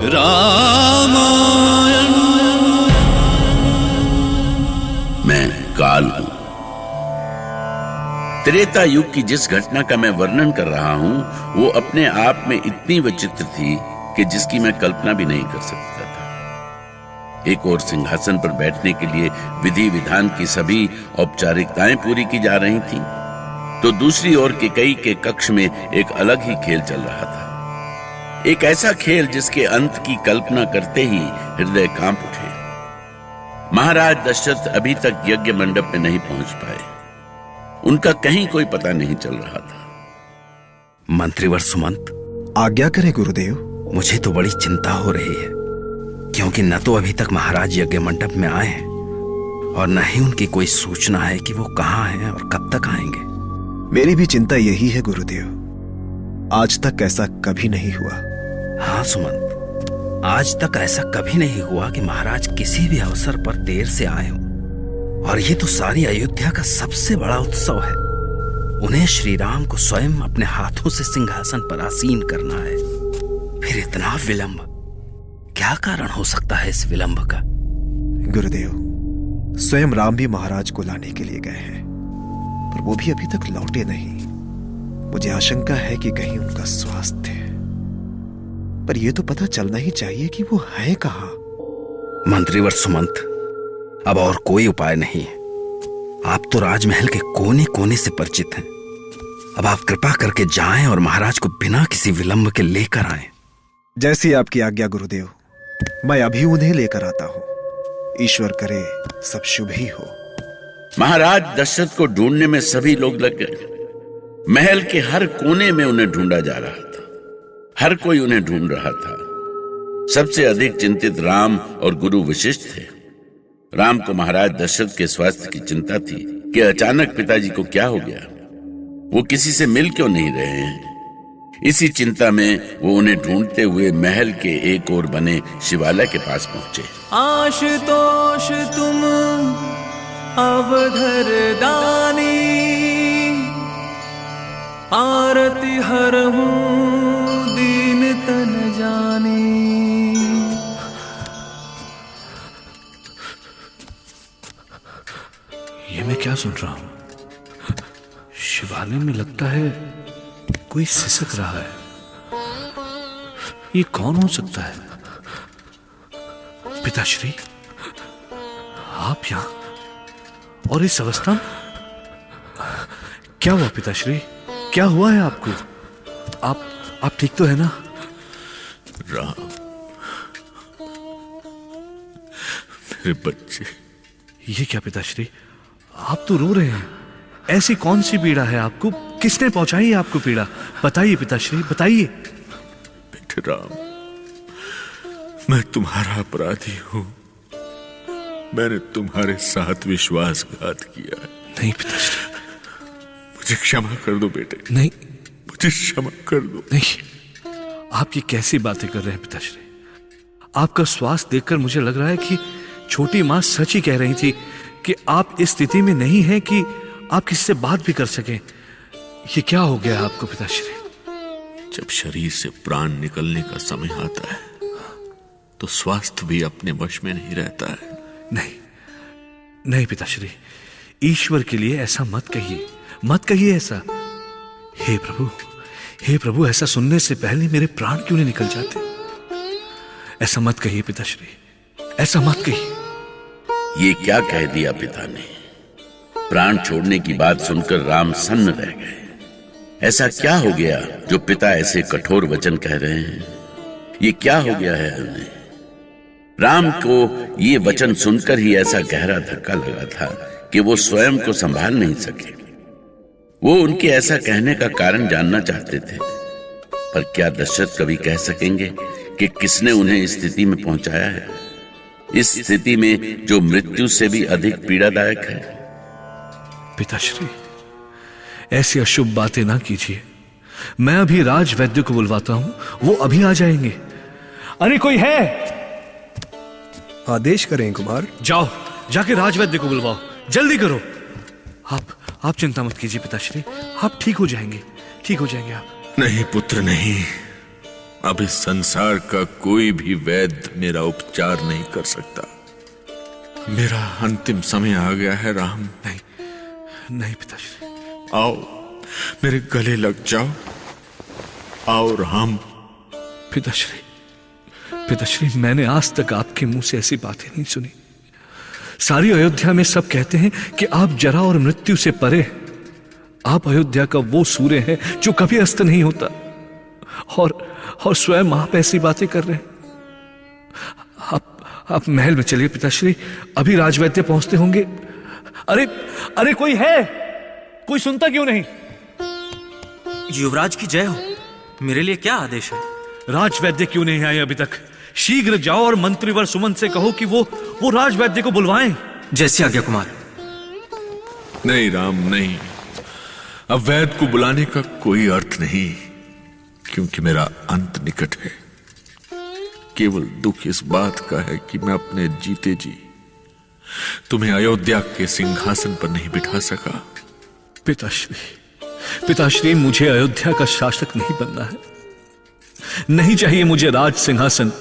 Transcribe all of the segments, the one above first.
रामायण। मैं काल हूं। त्रेता युग की जिस घटना का मैं वर्णन कर रहा हूं वो अपने आप में इतनी विचित्र थी कि जिसकी मैं कल्पना भी नहीं कर सकता था। एक और सिंहासन पर बैठने के लिए विधि विधान की सभी औपचारिकताएं पूरी की जा रही थीं, तो दूसरी ओर कैकेयी के कक्ष में एक अलग ही खेल चल रहा था। एक ऐसा खेल जिसके अंत की कल्पना करते ही हृदय कांप उठे। महाराज दशरथ अभी तक यज्ञ मंडप में नहीं पहुंच पाए। उनका कहीं कोई पता नहीं चल रहा था। मंत्रीवर सुमंत, आज्ञा करें गुरुदेव। मुझे तो बड़ी चिंता हो रही है, क्योंकि न तो अभी तक महाराज यज्ञ मंडप में आए हैं और न ही उनकी कोई सूचना है कि वो कहाँ हैं और कब तक आएंगे। मेरी भी चिंता यही है गुरुदेव। आज तक ऐसा कभी नहीं हुआ। हाँ सुमंत, आज तक ऐसा कभी नहीं हुआ कि महाराज किसी भी अवसर पर देर से आए हों। और ये तो सारी अयोध्या का सबसे बड़ा उत्सव है। उन्हें श्री राम को स्वयं अपने हाथों से सिंहासन पर आसीन करना है, फिर इतना विलंब। क्या कारण हो सकता है इस विलंब का? गुरुदेव, स्वयं राम भी महाराज को लाने के लिए गए हैं, पर वो भी अभी तक लौटे नहीं। मुझे आशंका है कि कहीं उनका स्वास्थ्य, पर यह तो पता चलना ही चाहिए कि वो है कहां। मंत्रीवर सुमंत, अब और कोई उपाय नहीं है। आप तो राजमहल के कोने कोने से परिचित हैं। अब आप कृपा करके जाएं और महाराज को बिना किसी विलंब के लेकर आएं। जैसी आपकी आज्ञा गुरुदेव। मैं अभी उन्हें लेकर आता हूं। ईश्वर करे सब शुभ ही हो। महाराज दशरथ को ढूंढने में सभी लोग लग गए। महल के हर कोने में उन्हें ढूंढा जा रहा था। हर कोई उन्हें ढूंढ रहा था। सबसे अधिक चिंतित राम और गुरु वशिष्ठ थे। राम को महाराज दशरथ के स्वास्थ्य की चिंता थी कि अचानक पिताजी को क्या हो गया, वो किसी से मिल क्यों नहीं रहे हैं। इसी चिंता में वो उन्हें ढूंढते हुए महल के एक ओर बने शिवालय के पास पहुंचे। आशुतोष तुम अवधर दानी, आरती हरहूं दीन तन जानी। ये मैं क्या सुन रहा हूं? शिवालय में लगता है कोई सिसक रहा है। ये कौन हो सकता है? पिताश्री, आप यहां और इस अवस्था में? क्या हुआ पिताश्री? क्या हुआ है आपको? आप ठीक तो है ना? राम, मेरे बच्चे। ये क्या पिताश्री, आप तो रो रहे हैं। ऐसी कौन सी पीड़ा है आपको? किसने पहुंचाई है आपको पीड़ा? बताइए पिताश्री, बताइए। बेटे राम, मैं तुम्हारा अपराधी हूं। मैंने तुम्हारे साथ विश्वासघात किया है। नहीं पिताश्री, मुझे क्षमा कर दो बेटे। नहीं, मुझे क्षमा कर दो। नहीं, आप ये कैसी बातें कर रहे हैं पिताश्री? आपका स्वास्थ्य देखकर मुझे लग रहा है कि छोटी मां सच ही कह रही थी कि आप इस स्थिति में नहीं हैं कि आप किसी से बात भी कर सकें। ये क्या हो गया आपको पिताश्री? जब शरीर से प्राण निकलने का समय आता है तो स्वास्थ्य भी अपने वश में नहीं रहता है। नहीं नहीं पिताश्री, ईश्वर के लिए ऐसा मत कहिए, मत कहिए ऐसा। हे प्रभु, ऐसा सुनने से पहले मेरे प्राण क्यों नहीं निकल जाते? ऐसा मत कहिए पिताश्री, ऐसा मत कहिए। ये क्या कह दिया पिता ने? प्राण छोड़ने की बात सुनकर राम सन्न रह गए। ऐसा क्या हो गया जो पिता ऐसे कठोर वचन कह रहे हैं? ये क्या हो गया है हमें? राम को ये वचन सुनकर ही ऐसा गहरा धक्का लगा था कि वो स्वयं को संभाल नहीं सके। वो उनके ऐसा कहने का कारण जानना चाहते थे, पर क्या दशरथ कभी कह सकेंगे कि किसने उन्हें इस स्थिति में पहुंचाया है, इस स्थिति में जो मृत्यु से भी अधिक पीड़ादायक है? पिताश्री, ऐसी अशुभ बातें ना कीजिए। मैं अभी राजवैद्य को बुलवाता हूं, वो अभी आ जाएंगे। अरे कोई है? आदेश करें कुमार। जाओ, जाके राजवैद्य को बुलवाओ, जल्दी करो। आप चिंता मत कीजिए पिताश्री, आप ठीक हो जाएंगे, ठीक हो जाएंगे आप। नहीं पुत्र नहीं, अब इस संसार का कोई भी वैद्य मेरा उपचार नहीं कर सकता। मेरा अंतिम समय आ गया है राम। नहीं नहीं पिताश्री। आओ, मेरे गले लग जाओ। आओ राम। पिताश्री, पिताश्री, मैंने आज तक आपके मुंह से ऐसी बातें नहीं सुनी। सारी अयोध्या में सब कहते हैं कि आप जरा और मृत्यु से परे हैं। आप अयोध्या का वो सूर्य हैं जो कभी अस्त नहीं होता, और स्वयं आप ऐसी बातें कर रहे हैं। आप महल में चलिए पिताश्री, अभी राजवैद्य पहुंचते होंगे। अरे अरे, कोई है? कोई सुनता क्यों नहीं? युवराज की जय हो। मेरे लिए क्या आदेश है? राजवैद्य क्यों नहीं आए अभी तक? शीघ्र जाओ और मंत्रीवर सुमंत से कहो कि वो राजवैद्य को बुलवाएं। जैसी आज्ञा कुमार। नहीं राम, नहीं। अब वैद्य को बुलाने का कोई अर्थ नहीं, क्योंकि मेरा अंत निकट है। केवल दुख इस बात का है कि मैं अपने जीते जी तुम्हें अयोध्या के सिंहासन पर नहीं बिठा सका। पिताश्री, पिताश्री, मुझे अयोध्या का शासक नहीं बनना है। नहीं चाहिए मुझे राज सिंहासन।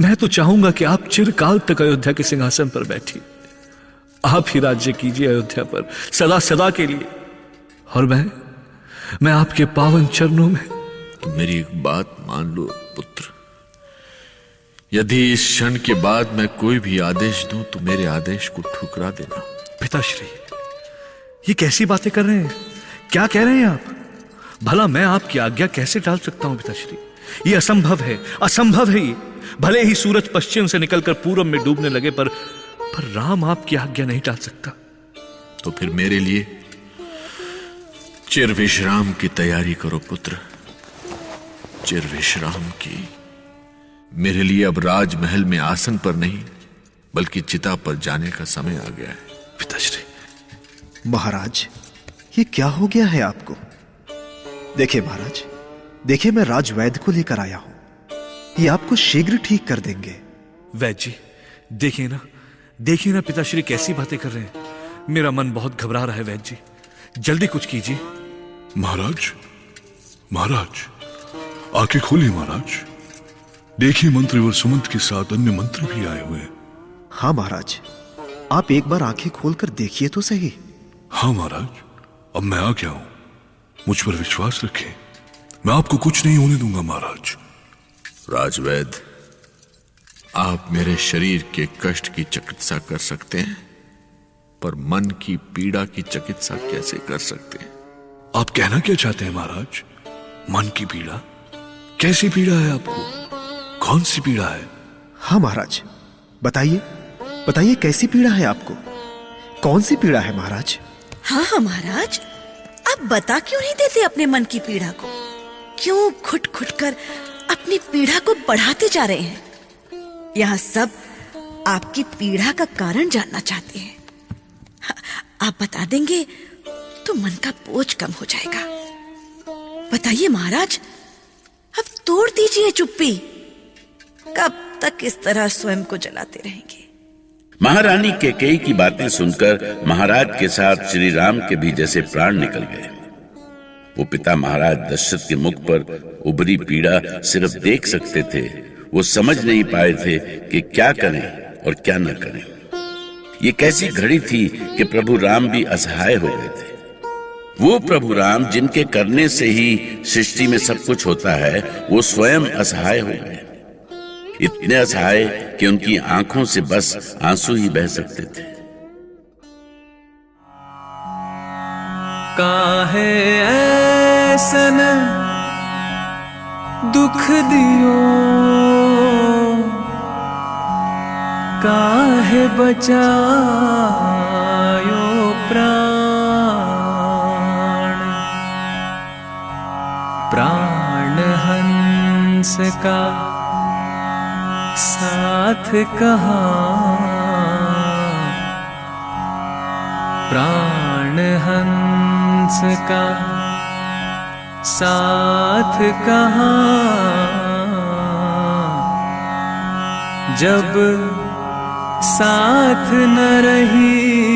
मैं तो चाहूंगा कि आप चिरकाल तक अयोध्या के सिंहासन पर बैठिए। आप ही राज्य कीजिए अयोध्या पर सदा सदा के लिए, और मैं आपके पावन चरणों में। तो मेरी एक बात मान लो पुत्र। यदि इस क्षण के बाद मैं कोई भी आदेश दूं तो मेरे आदेश को ठुकरा देना। पिताश्री, ये कैसी बातें कर रहे हैं? क्या कह रहे हैं आप? भला मैं आपकी आज्ञा कैसे टाल सकता हूं पिताश्री? ये असंभव है, असंभव है ये। भले ही सूरज पश्चिम से निकलकर पूरब में डूबने लगे, पर राम आपकी आज्ञा नहीं टाल सकता। तो फिर मेरे लिए चिर विश्राम की तैयारी करो पुत्र, चिर विश्राम की। मेरे लिए अब राजमहल में आसन पर नहीं बल्कि चिता पर जाने का समय आ गया है। पिताश्री। महाराज, ये क्या हो गया है आपको? देखिए महाराज, देखिए मैं राजवैद्य को लेकर आया हूं। ये आपको शीघ्र ठीक कर देंगे। वैद्य जी, देखिए ना पिताश्री कैसी बातें कर रहे हैं। मेरा मन बहुत घबरा रहा है वैद्य जी, जल्दी कुछ कीजिए। महाराज, महाराज, आंखें खोलिए महाराज। देखिए मंत्रीवर सुमंत के साथ अन्य मंत्री भी आए हुए हैं। हाँ महाराज, आप एक बार आंखें खोलकर देखिए तो सही। हाँ महाराज, अब मैं आ गया हूं। मुझ पर विश्वास रखें, मैं आपको कुछ नहीं होने दूंगा महाराज। राजवैद्य, आप मेरे शरीर के कष्ट की चिकित्सा कर सकते हैं, पर मन की पीड़ा की चिकित्सा कैसे कर सकते हैं? आप कहना क्या चाहते हैं महाराज? मन की पीड़ा? कैसी पीड़ा है आपको? कौन सी पीड़ा है? हाँ महाराज, बताइए बताइए, कैसी पीड़ा है आपको? कौन सी पीड़ा है महाराज? हाँ महाराज, आप बता क्यों नहीं देते अपने मन की पीड़ा को? क्यों घुट घुट कर अपनी पीड़ा को बढ़ाते जा रहे हैं? यहाँ सब आपकी पीड़ा का कारण जानना चाहते हैं। आप बता देंगे तो मन का बोझ कम हो जाएगा। बताइए महाराज, अब तोड़ दीजिए चुप्पी। कब तक इस तरह स्वयं को जलाते रहेंगे? महारानी कैकेयी की बातें सुनकर महाराज के साथ श्री राम के भी जैसे प्राण निकल गए। वो पिता महाराज दशरथ के मुख पर उभरी पीड़ा सिर्फ देख सकते थे। वो समझ नहीं पाए थे कि क्या करें और क्या न करें। ये कैसी घड़ी थी कि प्रभु राम भी असहाय हो गए थे। वो प्रभु राम जिनके करने से ही सृष्टि में सब कुछ होता है, वो स्वयं असहाय हो गए। इतने असहाय कि उनकी आंखों से बस आंसू ही बह सकते थे। काहे ऐसन दुख दियो, काहे बचायो प्राण हंस का साथ कहाँ, प्राण हंस का साथ कहाँ, जब साथ न रही